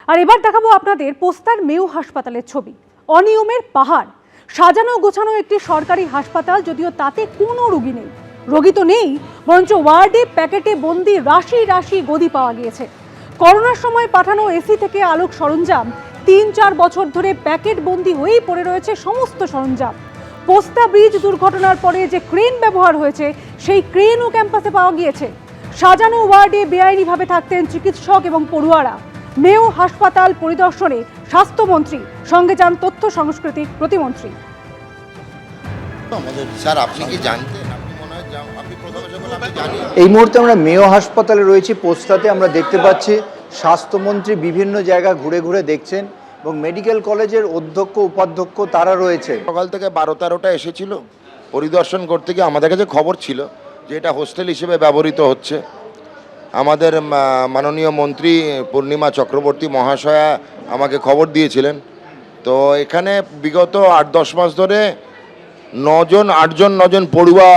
আর এবার দেখাবো আপনাদের পোস্তার মেয়ো হাসপাতালের ছবি। অনিয়মের পাহাড়, সাজানো গোছানো একটি সরকারি হাসপাতাল, যদিও তাতে কোনো রোগী নেই। রোগী তো নেই, বরঞ্চ ওয়ার্ডে প্যাকেটে বন্দি রাশি রাশি গদি পাওয়া গিয়েছে। করোনার সময় পাঠানো এসি থেকে আলোক সরঞ্জাম ৩-৪ বছর ধরে প্যাকেট বন্দি হয়েই পড়ে রয়েছে সমস্ত সরঞ্জাম। পোস্তা ব্রিজ দুর্ঘটনার পরে যে ক্রেন ব্যবহার হয়েছে সেই ক্রেনও ক্যাম্পাসে পাওয়া গিয়েছে। সাজানো ওয়ার্ডে বেআইনিভাবে থাকতেন চিকিৎসক এবং পড়ুয়ারা। মেয়ো হাসপাতাল পরিদর্শনে স্বাস্থ্যমন্ত্রী, সঙ্গে যান তথ্য সংস্কৃতি প্রতিমন্ত্রী। স্যার, আপনি কি জানতেন? এই মুহূর্তে আমরা মেয়ো হাসপাতালে রয়েছি। পোস্তাতে আমরা দেখতে পাচ্ছি স্বাস্থ্যমন্ত্রী বিভিন্ন জায়গা ঘুরে ঘুরে দেখছেন এবং মেডিকেল কলেজের অধ্যক্ষ উপাধ্যক্ষ তারা রয়েছে। সকাল থেকে 12-13টা এসেছিল পরিদর্শন করতে গিয়ে। আমাদের কাছে খবর ছিল যে এটা হোস্টেল হিসেবে ব্যবহৃত হচ্ছে। আমাদের মাননীয় মন্ত্রী পূর্ণিমা চক্রবর্তী মহাশয়া আমাকে খবর দিয়েছিলেন। তো এখানে বিগত 8-10 মাস ধরে 8জন পড়ুয়া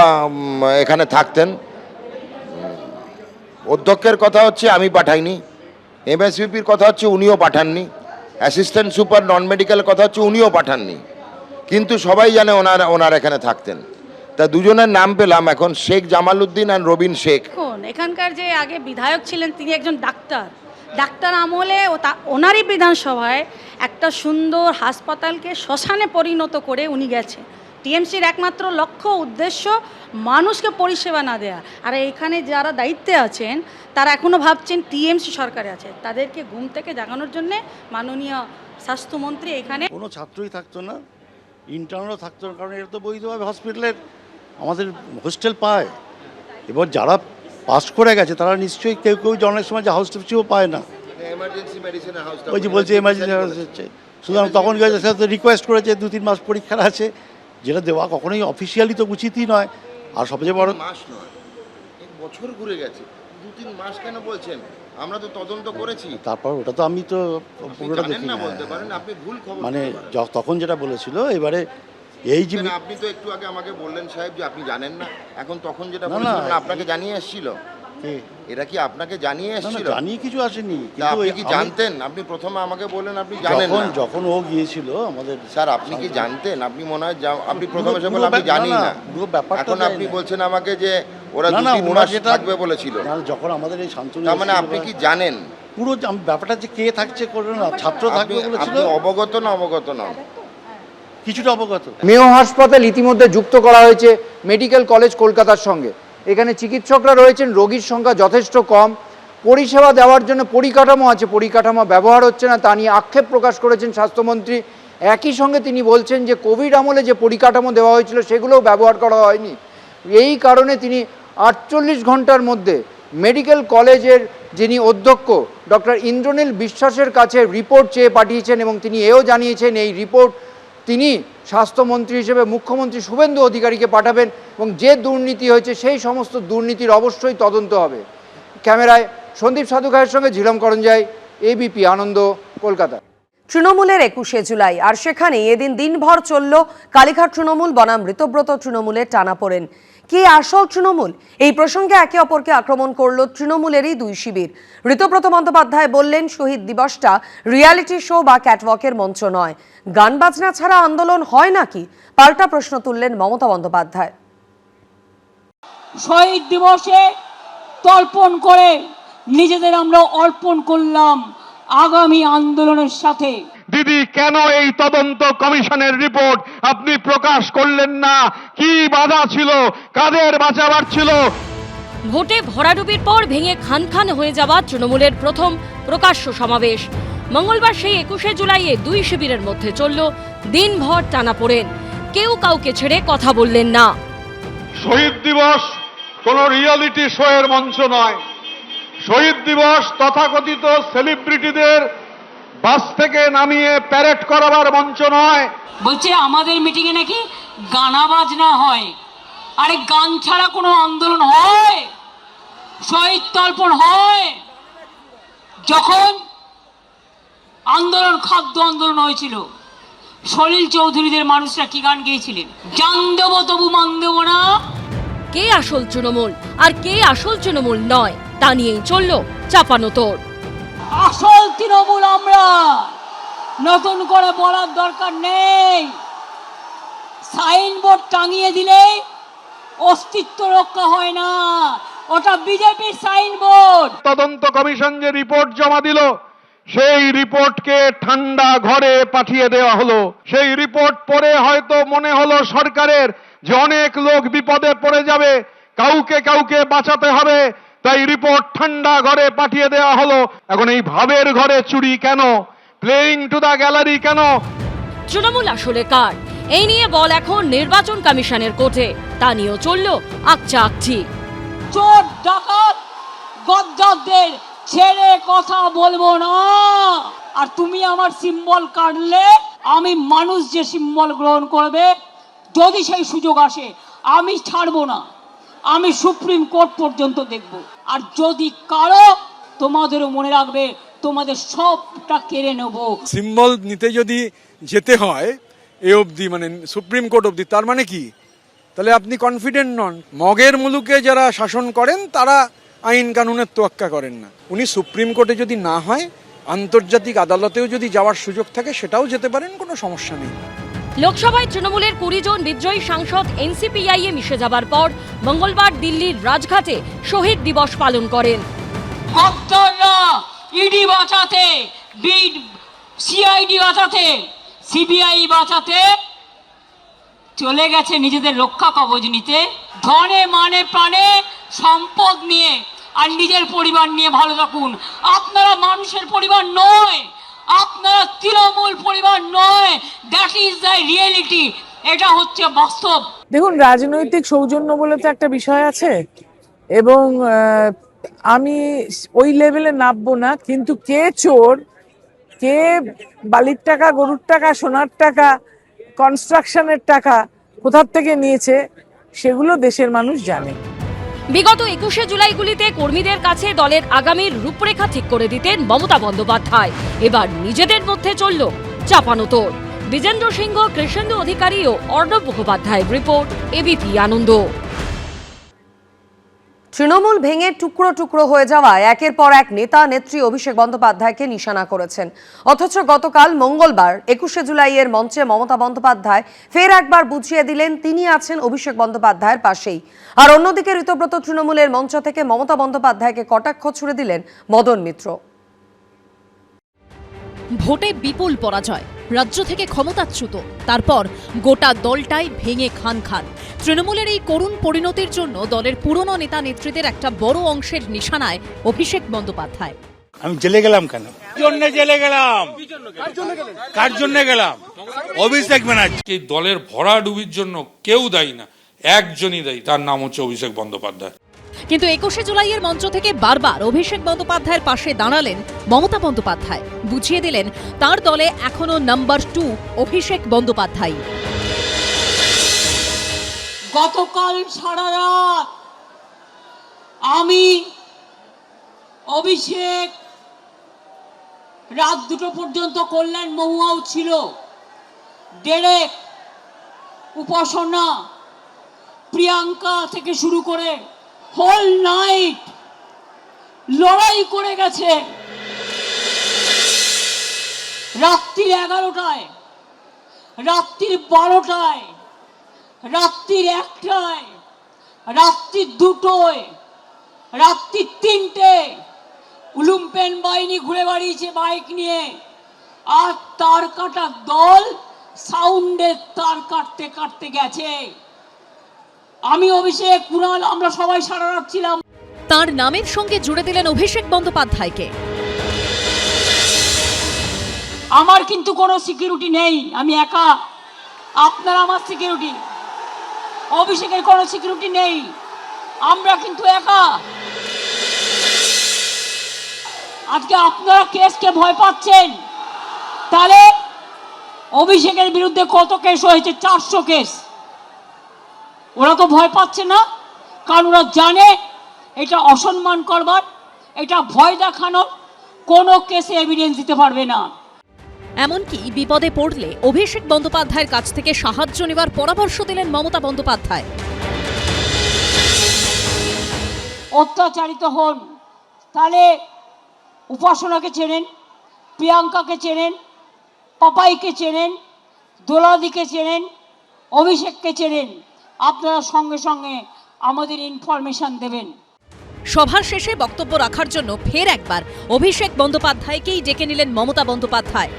এখানে থাকতেন। অধ্যক্ষের কথা হচ্ছে আমি পাঠাইনি, এমএসভিপির কথা হচ্ছে উনিও পাঠাননি, অ্যাসিস্ট্যান্ট সুপার নন মেডিকেল কথা হচ্ছে উনিও পাঠাননি, কিন্তু সবাই জানে ওনার এখানে থাকতেন। তা দুজনের নাম পেলাম এখন, শেখ জামাল উদ্দিন আর রবিন শেখ। এখানকার যে আগে বিধায়ক ছিলেন তিনি একজন ডাক্তার আমলে ওনারই বিধানসভায় একটা সুন্দর হাসপাতালকে শ্মশানে পরিণত করে উনি গেছেন। টিএমসির একমাত্র লক্ষ্য উদ্দেশ্য মানুষকে পরিষেবা না দেয়া। আর এখানে যারা দায়িত্বে আছেন তারা এখনও ভাবছেন টিএমসি সরকারে আছে। তাদেরকে ঘুম থেকে জাগানোর জন্যে মাননীয় স্বাস্থ্যমন্ত্রী এখানে কোনো ছাত্রই থাকতো না, ইন্টার্নও থাকতো না, কারণ এটা তো বৈধভাবে হসপিটালের আমাদের হোস্টেল পায়। এবার যারা পাস করে গেছে তারা নিশ্চয়ই কেউ অনেক সময় যে হাউসটিপও পায় না, ওই যে বলছে এমার্জেন্সি হাউস হচ্ছে। সুতরাং তখন রিকোয়েস্ট করেছে 2-3 মাস পরীক্ষার আছে, যেটা দেওয়া কখনোই অফিসিয়ালি তো উচিতই নয়। আর সবচেয়ে বড় মাস নয়, 1 বছর ঘুরে গেছে, 2-3 মাস কেন বলছেন? আমরা তো তদন্ত করেছি। তারপর ওটা তো আমি তো পুরোটা দেখি না, মানে তখন যেটা বলেছিল এবারে এই যে আপনি তো একটু আগে আমাকে বললেন সাহেব যে আপনি জানেন না, এখন তখন যেটা বলেছিলেন আপনাকে জানিয়ে এসেছিল। এটা কি আপনাকে জানিয়ে এসেছিল? জানিয়ে কিছু আসেনি, কিন্তু আপনি কি জানতেন? আপনি প্রথমে আমাকে বললেন আপনি জানেন না। যখন ও গিয়েছিল আমাদের, স্যার আপনি কি জানতেন? আপনি মনে হয় আপনি প্রথমে এসে বললেন আমি জানি না, এখন আপনি বলছেন আমাকে যে ওরা 2-3 মাস থাকবে বলেছিল। যখন আমাদের এই শান্তনু, তার মানে আপনি কি জানেন পুরো ব্যাপারটা যে কে থাকছে করবে না, ছাত্র থাকবে বলেছিল? অবগত না? কিছুটা অবগত। মেয়ো হাসপাতাল ইতিমধ্যে যুক্ত করা হয়েছে মেডিকেল কলেজ কলকাতার সঙ্গে। এখানে চিকিৎসকরা রয়েছেন, রোগীর সংখ্যা যথেষ্ট কম, পরিষেবা দেওয়ার জন্য পরিকাঠামো আছে, পরিকাঠামো ব্যবহার হচ্ছে না, তা নিয়ে আক্ষেপ প্রকাশ করেছেন স্বাস্থ্যমন্ত্রী। একই সঙ্গে তিনি বলছেন যে কোভিড আমলে যে পরিকাঠামো দেওয়া হয়েছিল সেগুলোও ব্যবহার করা হয়নি। এই কারণে তিনি 48 ঘন্টার মধ্যে মেডিকেল কলেজের যিনি অধ্যক্ষ ডক্টর ইন্দ্রনীল বিশ্বাসের কাছে রিপোর্ট চেয়ে পাঠিয়েছেন এবং তিনি এও জানিয়েছেন এই রিপোর্ট তিনি স্বাস্থ্যমন্ত্রী হিসেবে মুখ্যমন্ত্রী শুভেন্দু অধিকারীকে পাঠাবেন এবং যে দুর্নীতি হয়েছে সেই সমস্ত দুর্নীতির অবশ্যই তদন্ত হবে। ক্যামেরায় সন্দীপ সাধুখায়ের সঙ্গে ঝিলম করঞ্জাই, এবিপি আনন্দ, কলকাতা। তৃণমূলের 21শে জুলাই, আর সেখানে এদিন দিনভর চলল কালীঘাট তৃণমূল বনাম ঋতব্রত তৃণমূলের টানাপোড়েন। কে আসল তৃণমূল? এই প্রসঙ্গে একে অপরকে আক্রমণ করল তৃণমূলেরই 2 শিবির। ঋতব্রত বন্দ্যোপাধ্যায় বললেন শহীদ দিবসটা রিয়ালিটি শো বা ক্যাটওয়াকের মঞ্চ নয়। গান বাজনা ছাড়া আন্দোলন হয় নাকি? পাল্টা প্রশ্ন তুললেন মমতা বন্দ্যোপাধ্যায়। শহীদ দিবসে তর্পণ করে নিজেদের আমরা অর্পণ করলাম আগামী আন্দোলনের সাথে। দিদি, কেন এই তদন্ত কমিশনের রিপোর্ট আপনি প্রকাশ করলেন না? কি বাধা ছিল? কাদের বাঁচাবার ছিল? ভোটে ভরাডুবির পর ভেঙে খান হয়ে যাওয়া তৃণমূলের প্রথম প্রকাশ্য সমাবেশ। মঙ্গলবার সেই 21শে জুলাইয়ে 2 শিবিরের মধ্যে চলল দিনভর টানাপোড়েন। কেউ কাউকে ছেড়ে কথা বললেন না। শহীদ দিবস কোন রিয়ালিটি শো এর মঞ্চ নয়। শহীদ দিবস তথাকথিত সেলিব্রিটিদের বাস থেকে নামিয়ে প্যারেড করাবার মঞ্চ নয়। বলছে আমাদের মিটিংয়ে নাকি গানা বাজনা হয়। আরে গান ছাড়া কোনো আন্দোলন হয়? শহীদ তর্পণ হয়? যখন খাদ্য আন্দোলন হয়েছিল, সলিল চৌধুরীদের মানুষরা কি গান গেয়েছিলেন? জান দেব তবু মান দেব না। কে আসল তৃণমূল আর কে আসল তৃণমূল নয় তা নিয়েই চলল চাপানোতর। আসল তৃণমূল আমরা, নতুন করে বলার দরকার নেই। সাইনবোর্ড টাঙিয়ে দিলে অস্তিত্ব রক্ষা হয় না, ওটা বিজেপির সাইনবোর্ড। তদন্ত কমিশন যে রিপোর্ট জমা দিল, সেই রিপোর্টকে ঠান্ডা ঘরে পাঠিয়ে দেওয়া হলো। সেই রিপোর্ট পড়ে হয়তো মনে হলো সরকারের যে অনেক লোক বিপদে পড়ে যাবে, কাউকে বাঁচাতে হবে, তাই রিপোর্ট ঠান্ডা ঘরে পাঠিয়ে দেওয়া হলো। এখন এই ভাবের ঘরে চুরি কেন? প্লেইং টু দা গ্যালারি কেন? তৃণমূল আসলে কার, এই নিয়ে বল এখন নির্বাচন কমিশনের কোর্টে। তা নিয়েও চলল আকচা আকচি। চোর ডাকাত গদ্দারদের ছেড়ে কথা বলবো না। আর তুমি আমার সিম্বল কাটলে আমি মানুষ যে সিম্বল গ্রহণ করবে, যদি সেই সুযোগ আসে আমি ছাড়বো না, আমি সুপ্রিম কোর্ট পর্যন্ত দেখব। আর যদি কারো, তোমাদেরও মনে রাখবে, তোমাদের সবটা কেড়ে নেব। সিম্বল নিতে যদি যেতে হয় এ অবধি, মানে সুপ্রিম কোর্ট অবধি, তার মানে কি? তাহলে আপনি কনফিডেন্ট নন। মগের মুলুকে যারা শাসন করেন তারা আইন কানুনের তোয়াক্কা করেন না। উনি সুপ্রিম কোর্টে যদি না হয়, আন্তর্জাতিক আদালতেও যদি যাওয়ার সুযোগ থাকে সেটাও যেতে পারেন, কোনো সমস্যা নেই। লোকসভায় তৃণমূলের 20 জন বিদ্রোহী সাংসদ এনসিপিআই এ মিশে যাবার পর মঙ্গলবার দিল্লির রাজঘাটে শহীদ দিবস পালন করেন। গদ্দাররা ইডি বাঁচাতে, সিআইডি বাঁচাতে, সিবিআই বাঁচাতে চলে গেছে নিজেদের রক্ষা কবচ নিতে। ধনে মানে প্রাণে সম্পদ নিয়ে আর নিজের পরিবার নিয়ে ভালো থাকুন। আপনারা মানুষের পরিবার নয়, আপনারা তৃণমূল পরিবার নয়। দ্যাট ইজ দ্য রিয়েলিটি, এটা হচ্ছে বাস্তব। দেখুন, রাজনৈতিক সৌজন্য বলে তো একটা বিষয় আছে, এবং আমি ওই লেভেলে নামবো না, কিন্তু কে চোর, কে বালির টাকা, গরুর টাকা, সোনার টাকা, কনস্ট্রাকশনের টাকা কোথার থেকে নিয়েছে সেগুলো দেশের মানুষ জানে। বিগত 21শে জুলাইগুলিতে কর্মীদের কাছে দলের আগামীর রূপরেখা ঠিক করে দিতেন মমতা বন্দ্যোপাধ্যায়। এবার নিজেদের মধ্যে চলল চাপানোতোড়। বিজেন্দ্র সিংহ, কৃষ্ণেন্দু অধিকারী ও অর্ণব মুখোপাধ্যায়ের রিপোর্ট, এবিপি আনন্দ। তৃণমূল ভেঙে টুকরো টুকরো হয়ে যাওয়ায় একের পর এক নেতা নেত্রী অভিষেক বন্দ্যোপাধ্যায়কে নিশানা করেছেন। অথচ গতকাল মঙ্গলবার 21শে জুলাইয়ের মঞ্চে মমতা বন্দ্যোপাধ্যায় ফের একবার বুঝিয়ে দিলেন তিনি আছেন অভিষেক বন্দ্যোপাধ্যায়ের পাশেই। আর অন্যদিকে ঋতব্রত তৃণমূলের মঞ্চ থেকে মমতা বন্দ্যোপাধ্যায়কে কটাক্ষ ছুড়ে দিলেন মদন মিত্র। ভোটে বিপুল পরাজয়, রাজ্য থেকে ক্ষমতাচ্যুত, তারপর গোটা দলটাই ভেঙে খান খান। তৃণমূলের এই করুণ পরিণতির জন্য দলের পুরনো নেতা নেত্রীদের একটা বড় অংশের নিশানায় অভিষেক বন্দ্যোপাধ্যায়। আমি জেলে গেলাম কেন? জেলে গেলাম কার জন্য গেলাম? অভিষেক ব্যানার্জি। দলের ভরাডুবির জন্য কেউ দায়ী না, একজনই দায়ী, তার নাম হচ্ছে অভিষেক বন্দ্যোপাধ্যায়। কিন্তু 21শে জুলাইয়ের মঞ্চ থেকে বারবার অভিষেক বন্দ্যোপাধ্যায়ের পাশে দাঁড়ালেন মমতা বন্দ্যোপাধ্যায়। বুঝিয়ে দিলেন তার দলে এখনো নাম্বার 2 অভিষেক বন্দ্যোপাধ্যায়। গতকাল সারা রাত আমি, অভিষেক, রাত 2টো পর্যন্ত কল্যাণ মহুয়াও ছিল, ডেরেক, উপাসনা, প্রিয়াঙ্কা থেকে শুরু করে হোল নাইট লড়াই করে গেছে। রাত্রির 11টায়, রাত্রির 12টায়, রাত্রির 1টায়, রাত্রির 2টোয়, রাত্রির 3টে উলুম্পেন বাহিনী ঘুরে বেড়িয়েছে বাইক নিয়ে। আর তার কাটা দল সাউন্ডের তার কাটতে কাটতে গেছে। আমি, অভিষেক, কুণাল, আমরা সবাই সারা রাত ছিলাম। তার নামের সঙ্গে জুড়ে দিলেন অভিষেক বন্দ্যোপাধ্যায়কে। আমার কিন্তু কোনো সিকিউরিটি নেই, আমি একা। আপনারা আমার সিকিউরিটি, অভিষেকের কোনো সিকিউরিটি নেই, আমরা কিন্তু একা। আজকে আপনারা কেসকে ভয় পাচ্ছেন, তাহলে অভিষেকের বিরুদ্ধে কত কেস হয়েছে? 400 কেস। ওরা তো ভয় পাচ্ছে না, কারণ ওরা জানে এটা অসম্মান করবার, এটা ভয় দেখানোর, কোনো কেসে এভিডেন্স দিতে পারবে না। এমনকি বিপদে পড়লে অভিষেক বন্দ্যোপাধ্যায়ের কাছ থেকে সাহায্য নেবার পরামর্শ দিলেন মমতা বন্দ্যোপাধ্যায়। অত্যাচারিত হন, তাহলে উপাসনাকে চেনেন, প্রিয়াঙ্কাকে চেনেন, পাপাইকে চেনেন, দোলাদিকে চেনেন, অভিষেককে চেনেন। আপনারা সঙ্গে সঙ্গে আমাদের ইনফরমেশন দেবেন। সভার শেষে বক্তব্য রাখার জন্য ফের একবার অভিষেক বন্দ্যোপাধ্যায়কেই ডেকে নিলেন মমতা বন্দ্যোপাধ্যায়।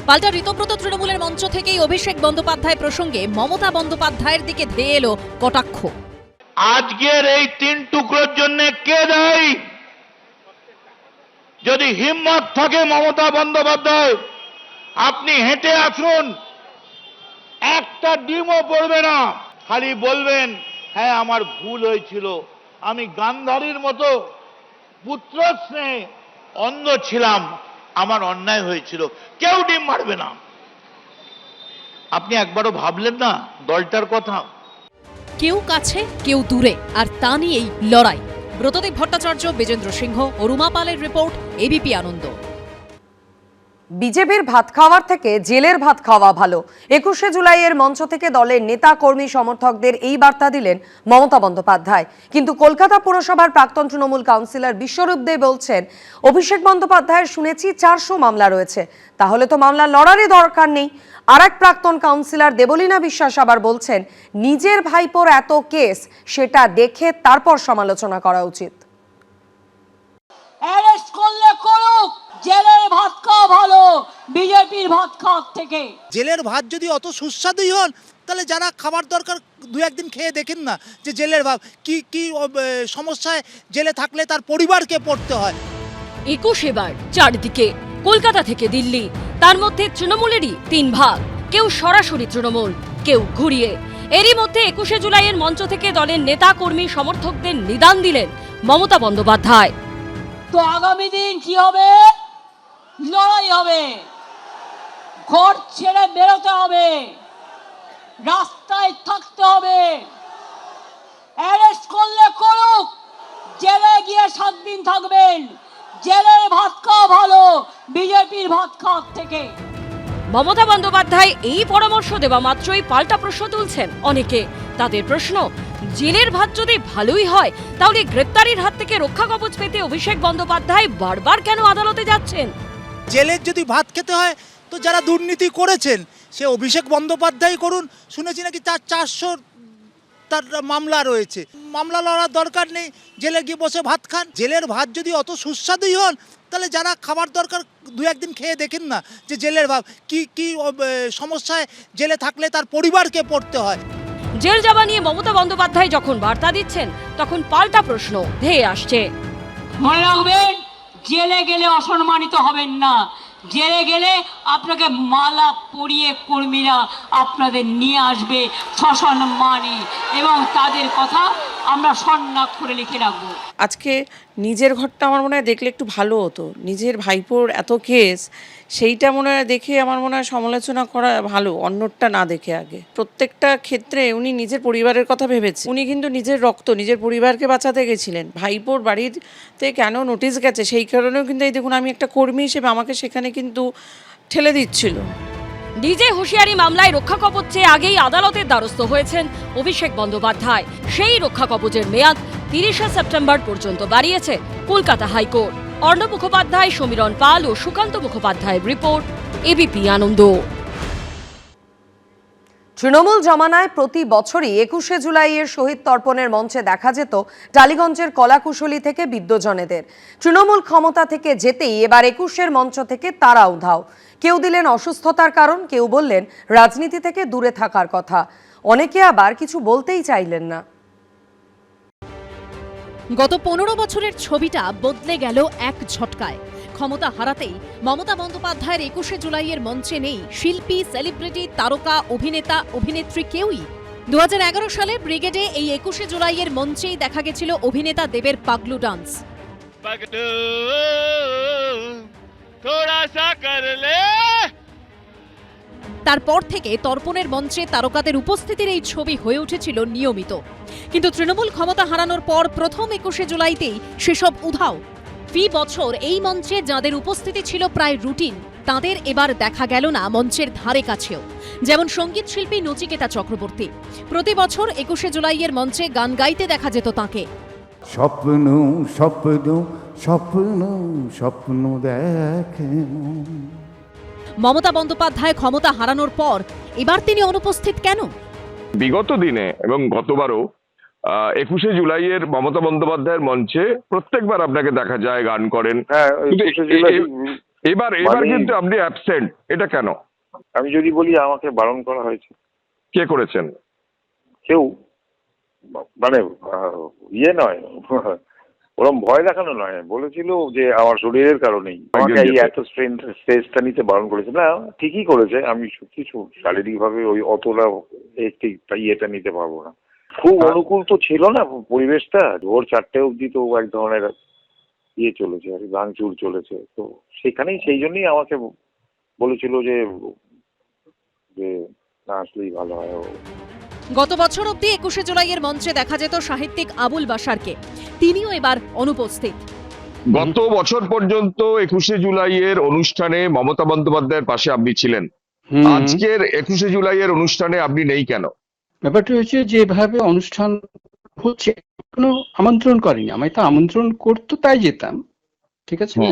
পাল্টা ঋতব্রত তৃণমূলের মঞ্চ থেকেই অভিষেক বন্দ্যোপাধ্যায় প্রসঙ্গে মমতা বন্দ্যোপাধ্যায়ের দিকে ধেয়ে এলো কটাক্ষ। আজকের এই 3 টুকরোর জন্য কে দায়ী? যদি হিম্মত থাকে মমতা বন্দ্যোপাধ্যায়, আপনি হেঁটে আসুন, একটা ডিমও পড়বে না, খালি বলবেন হ্যাঁ আমার ভুল হয়েছিল, আমি গান্ধারীর মতো পুত্র স্নেহে অন্ধ ছিলাম, আমার অন্যায় হয়েছিল, কেউ ডিম মারবে না। আপনি একবারও ভাবলেন না দলটার কথা? কেউ কাছে কেউ দূরে, আর তা নিয়েই লড়াই। ব্রতদেব ভট্টাচার্য, বিজেন্দ্র সিংহ ও রুমা পালের রিপোর্ট, এবিপি আনন্দ। বিজেপির ভাত খাওয়ার থেকে জেলের ভাত খাওয়া ভালো। 21শে জুলাইয়ের মঞ্চ থেকে দলের নেতা কর্মী সমর্থকদের এই বার্তা দিলেন মমতা বন্দ্যোপাধ্যায়। কিন্তু কলকাতা পুরসভার প্রাক্তন তৃণমূল কাউন্সিলর বিশ্বরূপ দে বলছেন, অভিষেক বন্দ্যোপাধ্যায়ের শুনেছি 400 মামলা রয়েছে, তাহলে তো মামলা লড়ারই দরকার নেই। আর এক প্রাক্তন কাউন্সিলর দেবলীনা বিশ্বাস আবার বলছেন, নিজের ভাইপোর এত কেস, সেটা দেখে তারপর সমালোচনা করা উচিত। অ্যারেস্ট করলে করুক, জেলের ভাত খাওয়া ভালো বিজেপির ভাত খাওয়ার থেকে। জেলের ভাত যদি অত সুস্বাদুই হন, তাহলে যারা খাবার দরকার 2-1 দিন খেয়ে দেখেন না যে জেলের ভাত কি কি সমস্যায় জেলে থাকলে তার পরিবারকে পড়তে হয়। 21 এবার চারদিকে, কলকাতা থেকে দিল্লি, তার মধ্যে তৃণমূলেরই 3 ভাগ, কেউ সরাসরি তৃণমূল, কেউ ঘুরিয়ে। এরই মধ্যে 21শে জুলাইয়ের মঞ্চ থেকে দলের নেতা কর্মী সমর্থকদের নিদান দিলেন মমতা বন্দ্যোপাধ্যায়। তো আগামী দিন কি হবে? লড়াই হবে, ঘর ছেড়ে বেরোতে হবে, রাস্তায় থাকতে হবে। অ্যারেস্ট করলে করুক, জেলে গিয়ে 7 দিন থাকবেন, জেলের ভাত খাওয়া ভালো বিজেপির ভাত খাওয়ার থেকে। মমতা বন্দ্যোপাধ্যায় এই পরামর্শ দেওয়া মাত্রই পাল্টা প্রশ্ন তুলছেন অনেকে। তাদের প্রশ্ন, জেলের ভাত যদি ভালোই হয়, তাহলে গ্রেপ্তারির হাত থেকে রক্ষা কবচ পেতে অভিষেক বন্দ্যোপাধ্যায় বারবার কেন আদালতে যাচ্ছেন? জেলের যদি ভাত খেতে হয়, তো যারা দুর্নীতি করেছেন সে অভিষেক বন্দ্যোপাধ্যায় করুন। শুনেছি নাকি তার 400 তার মামলা রয়েছে, মামলা লড়ার দরকার নেই, জেলে গিয়ে বসে ভাত খান। জেলের ভাত যদি অত সুস্বাদুই হন, তাহলে যারা খাবার দরকার 2-1 দিন খেয়ে দেখেন না যে জেলের ভাত কি কি সমস্যায় জেলে থাকলে তার পরিবারকে পড়তে হয়। জেল যাওয়া নিয়ে মমতা বন্দ্যোপাধ্যায় যখন বার্তা দিচ্ছেন, তখন পাল্টা প্রশ্ন ধেয়ে আসছে। মনে রাখবেন, জেলে গেলে অসম্মানিত হবেন না, জেলে গেলে আপনাকে মালা পরিয়ে কর্মীরা আপনাদের নিয়ে আসবে সসম্মানে, এবং তাদের কথা আমরা স্বর্ণাক্ষরে লিখে রাখবো। আজকে নিজের ঘরটা আমার মনে হয় দেখলে একটু ভালো হতো। নিজের ভাইপোর এত কেস, সেইটা মনে হয় দেখে আমার মনে হয় সমালোচনা করা ভালো, অন্যটা না দেখে। আগে প্রত্যেকটা ক্ষেত্রে উনি নিজের পরিবারের কথা ভেবেছেন। উনি কিন্তু নিজের রক্ত, নিজের পরিবারকে বাঁচাতে গেছিলেন। ভাইপোর বাড়িতে কেন নোটিশ গেছে সেই কারণেও কিন্তু এই দেখুন, আমি একটা কর্মী হিসেবে আমাকে সেখানে কিন্তু ঠেলে দিচ্ছিল। ডিজে হুঁশিয়ারি মামলায় রক্ষা কবচ চেয়ে আগেই আদালতের দ্বারস্থ হয়েছেন অভিষেক বন্দ্যোপাধ্যায়। সেই রক্ষা কবচের মেয়াদ 30শে সেপ্টেম্বর পর্যন্ত বাড়িয়েছে কলকাতা হাইকোর্ট। অর্ণব মুখোপাধ্যায়, সমীরণ পাল ও সুকান্ত মুখোপাধ্যায়ের রিপোর্ট, এবিপি আনন্দ। তৃণমূল জমানায় প্রতি বছরই 21শে জুলাইয়ের শহীদ তর্পণের মঞ্চে দেখা যেত টালিগঞ্জের কলাকুশলী থেকে বিদ্যজনেদের। তৃণমূল ক্ষমতা থেকে যেতেই এবার 21শের মঞ্চ থেকে তারা উধাও। কেউ দিলেন অসুস্থতার কারণ, কেউ বললেন রাজনীতি থেকে দূরে থাকার কথা, অনেকে আবার কিছু বলতেই চাইলেন না। গত 15 বছরের ছবিটা বদলে গেল এক ঝটকায়। ক্ষমতা হারাতেই মমতা বন্দ্যোপাধ্যায়ের 21শে জুলাইয়ের মঞ্চে নেই শিল্পী, সেলিব্রিটি, তারকা, অভিনেতা, অভিনেত্রী কেউই। 2011 সালে ব্রিগেডে এই 21শে জুলাইয়ের মঞ্চেই দেখা গেছিল অভিনেতা দেবের পাগলু ডান্স। তারপর থেকে তর্পণের মঞ্চে তারকাদের উপস্থিতির এই ছবি হয়ে উঠেছিল নিয়মিত। কিন্তু তৃণমূল ক্ষমতা হারানোর পর প্রথম 21শে জুলাইতেই সেসব উধাও। ফি বছর এই মঞ্চে যাদের উপস্থিতি ছিল প্রায় রুটিন, তাদের এবার দেখা গেল না মঞ্চের ধারে কাছেও। যেমন সঙ্গীত শিল্পী নচিকেতা চক্রবর্তী, প্রতি বছর 21শে জুলাইয়ের মঞ্চে গান গাইতে দেখা যেত তাঁকে। স্বপ্ন স্বপ্ন স্বপ্ন স্বপ্ন দেখে। মমতা বন্দ্যোপাধ্যায় ক্ষমতা হারানোর পর এবার তিনি অনুপস্থিত কেন? বিগত দিনে এবং গতবারও 21শে জুলাইয়ের মমতা বন্দ্যোপাধ্যায়ের মঞ্চে প্রত্যেকবার আপনাকে দেখা যায় গান করেন। এবার কিন্তু আপনি অ্যাবসেন্ট, এটা কেন? আমি যদি বলি আমাকে বারণ করা হয়েছে। কে করেছেন? কেউ, মানে ইয়ে নয়, ওরম ভয় দেখানো নয়, বলেছিল যে আমার শরীরের কারণেই আমাকে এই এত স্ট্রেসটা নিতে বারণ করেছে। না, ঠিকই করেছে, আমি কিছু শারীরিকভাবে ওই অতটা ইয়েটা নিতে পারবো না। খুব অনুকূল তো ছিল না পরিবেশটা, ভোর 4টে অবধি তো এক ধরনের ইয়ে চলেছে আর ভাঙচুর চলেছে, তো সেখানেই সেই জন্যই আমাকে বলেছিল যে না আসলেই ভালো হয়। গত বছর অবধি 21শে জুলাইয়ের মঞ্চে দেখা যেত সাহিত্যিক আবুল বাশারকে, তিনিও এবার অনুপস্থিত। গত বছর পর্যন্ত 21শে জুলাইয়ের অনুষ্ঠানে মমতা বন্দ্যোপাধ্যায়ের পাশে আপনি ছিলেন, আজকের 21শে জুলাইয়ের অনুষ্ঠানে আপনি নেই কেন? ব্যাপারটা হচ্ছে যেভাবে অনুষ্ঠান হচ্ছে, কোনো আমন্ত্রণ করেনি, আমায় তো আমন্ত্রণ করতো তাই যেতাম, ঠিক আছে না?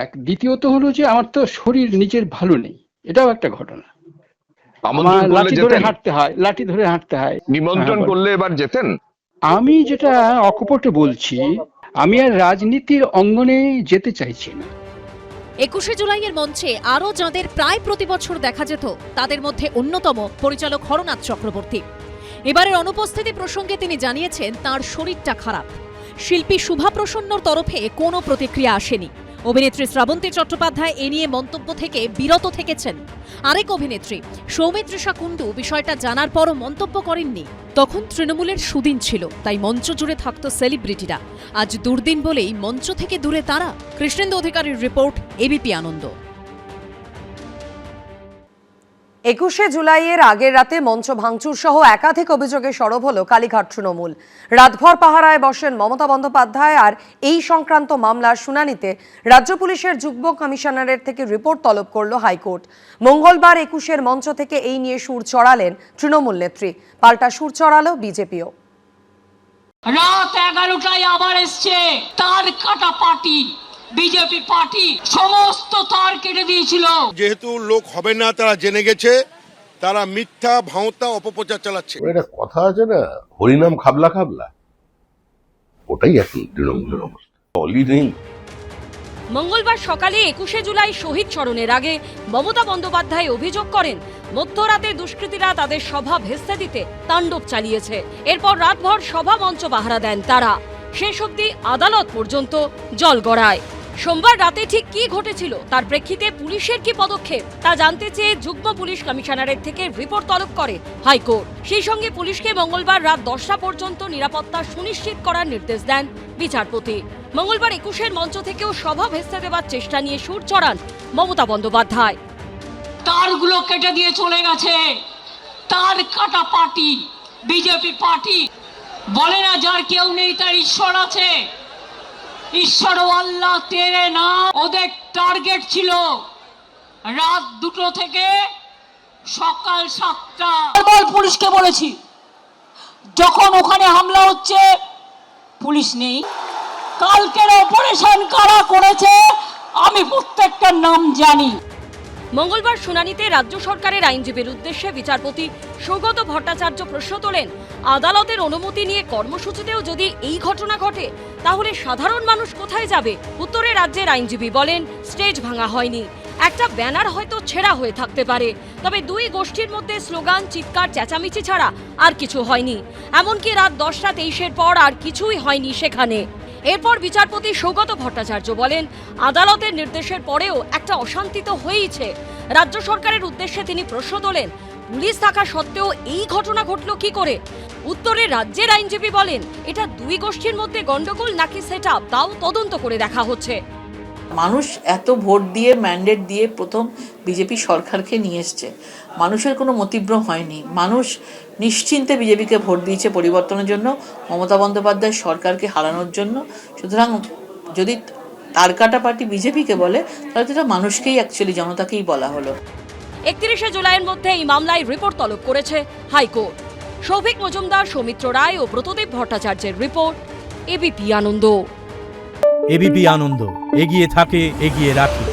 এক, দ্বিতীয়ত হলো যে আমার তো শরীর নিজের ভালো নেই, এটাও একটা ঘটনা। আমার লাঠি ধরে হাঁটতে হয়। নিমন্ত্রণ করলে এবার যেতেন? আমি যেটা অকপটে বলছি, আমি আর রাজনীতির অঙ্গনে যেতে চাইছি না। 21শে জুলাইয়ের মঞ্চে আরও যাঁদের প্রায় প্রতি বছর দেখা যেত, তাদের মধ্যে অন্যতম পরিচালক হরনাথ চক্রবর্তী। এবারের অনুপস্থিতি প্রসঙ্গে তিনি জানিয়েছেন তাঁর শরীরটা খারাপ। শিল্পী শুভা প্রসন্নর তরফে কোনো প্রতিক্রিয়া আসেনি। অভিনেত্রী শ্রাবন্তী চট্টোপাধ্যায় এ নিয়ে মন্তব্য থেকে বিরত থেকেছেন। আরেক অভিনেত্রী সৌমিত্রিষা কুণ্ডু বিষয়টা জানার পরও মন্তব্য করেননি। তখন তৃণমূলের সুদিন ছিল, তাই মঞ্চ জুড়ে থাকত সেলিব্রিটিরা। আজ দুর্দিন বলেই মঞ্চ থেকে দূরে তারা। কৃষ্ণেন্দু অধিকারীর রিপোর্ট, এবিপি আনন্দ। 21শে জুলাইয়ের আগের রাতে মঞ্চ ভাঙচুর সহ একাধিক অভিযোগে সরব হল কালীঘাট তৃণমূল। রাতভর পাহারায় বসেন মমতা বন্দ্যোপাধ্যায়, আর এই সংক্রান্ত মামলার শুনানিতে রাজ্য পুলিশের যুগ্ম কমিশনারের থেকে রিপোর্ট তলব করল হাইকোর্ট। মঙ্গলবার 21শের মঞ্চ থেকে এই নিয়ে সুর চড়ালেন তৃণমূল নেত্রী, পাল্টা সুর চড়ালো বিজেপিও। রাত 11টায় আবার এসছে তার কাটা পার্টি, বিজেপি পার্টি সমস্ত তার কেটে দিয়েছিল। যেহেতু লোক হবে না তারা জেনে গেছে, তারা মিথ্যা ভাঁওতা অপপ্রচার চালাচ্ছে। একটা কথা আছে না, হরিনাম খাবলা খাবলা, ওটাই এখন তৃণমূলের অবস্থা, অলি নেই। মঙ্গলবার সকালে 21শে জুলাই শহীদ স্মরণের আগে মমতা বন্দ্যোপাধ্যায় অভিযোগ করেন মধ্যরাতে দুষ্কৃতীরা তাদের সভা ভেস্তে দিতে তাণ্ডব চালিয়েছে। এরপর রাতভর সভা মঞ্চ পাহারা দেন তারা, শেষ অবধি আদালত পর্যন্ত জল গড়ায়। সোমবার রাতে ঠিক কি ঘটেছিল তার প্রেক্ষিতে পুলিশের কি পদক্ষেপ তা জানতে চেয়ে যুগ্ম পুলিশ কমিশনারের থেকে রিপোর্ট তলব করে হাইকোর্ট। সেই সঙ্গে পুলিশকে মঙ্গলবার রাত 10টা পর্যন্ত নিরাপত্তা সুনিশ্চিত করার নির্দেশ দেন বিচারপতি। মঙ্গলবার 21শের মঞ্চ থেকেও সভা ভেস্তে দেওয়ার চেষ্টা নিয়ে সুর চড়ান মমতা বন্দ্যোপাধ্যায়। তারগুলো কেটে দিয়ে চলে গেছে তার কাটা পার্টি, বিজেপি পার্টি। বলে না যার কেউ নেই তার ঈশ্বর আছে, ঈশ্বর ও আল্লাহ তেরে না। ওদের টার্গেট ছিল রাত 2টো থেকে সকাল 7টা। পুলিশকে বলেছি যখন ওখানে হামলা হচ্ছে পুলিশ নেই। কালকের অপারেশন কারা করেছে আমি প্রত্যেকটার নাম জানি। মঙ্গলবার শুনানিতে রাজ্য সরকারের আইনজীবীর উদ্দেশ্যে বিচারপতি সৌগত ভট্টাচার্য প্রশ্ন তোলেন, আদালতের অনুমতি নিয়ে কর্মসূচিতেও যদি এই ঘটনা ঘটে তাহলে সাধারণ মানুষ কোথায় যাবে? উত্তরে রাজ্যের আইনজীবী বলেন, স্টেজ ভাঙা হয়নি, একটা ব্যানার হয়তো ছেঁড়া হয়ে থাকতে পারে, তবে দুই গোষ্ঠীর মধ্যে স্লোগান, চিৎকার, চেঁচামেচি ছাড়া আর কিছু হয়নি। এমনকি রাত 10টা 23-এর পর আর কিছুই হয়নি সেখানে। এরপর বিচারপতি সৌগত ভট্টাচার্য বলেন, আদালতের নির্দেশের পরেও একটা অশান্তি তো হয়েইছে। রাজ্য সরকারের উদ্দেশ্যে তিনি প্রশ্ন তোলেন, পুলিশ থাকা সত্ত্বেও এই ঘটনা ঘটল কি করে? উত্তরে রাজ্যের আইনজীবী বলেন, এটা দুই গোষ্ঠীর মধ্যে গন্ডগোল নাকি সেটআপ তাও তদন্ত করে দেখা হচ্ছে। মানুষ এত ভোট দিয়ে ম্যান্ডেট দিয়ে প্রথম বিজেপি সরকারকে নিয়ে এসছে, মানুষের কোনো মতিভ্রম হয়নি, মানুষ নিশ্চিন্তে বিজেপিকে ভোট দিয়েছে পরিবর্তনের জন্য, মমতা বন্দ্যোপাধ্যায় সরকারকে হারানোর জন্য। সুতরাং যদি তার কাটা পার্টি বিজেপিকে বলে তাহলে তো এটা মানুষকেই অ্যাকচুয়ালি জনতাকেই বলা হলো। 31শে জুলাইয়ের মধ্যে এই মামলায় রিপোর্ট তলব করেছে হাইকোর্ট। সৌভিক মজুমদার, সৌমিত্র রায় ও ব্রতদেব ভট্টাচার্যের রিপোর্ট, এবিপি আনন্দ। এবিপি আনন্দ, এগিয়ে থাকে, এগিয়ে রাখে।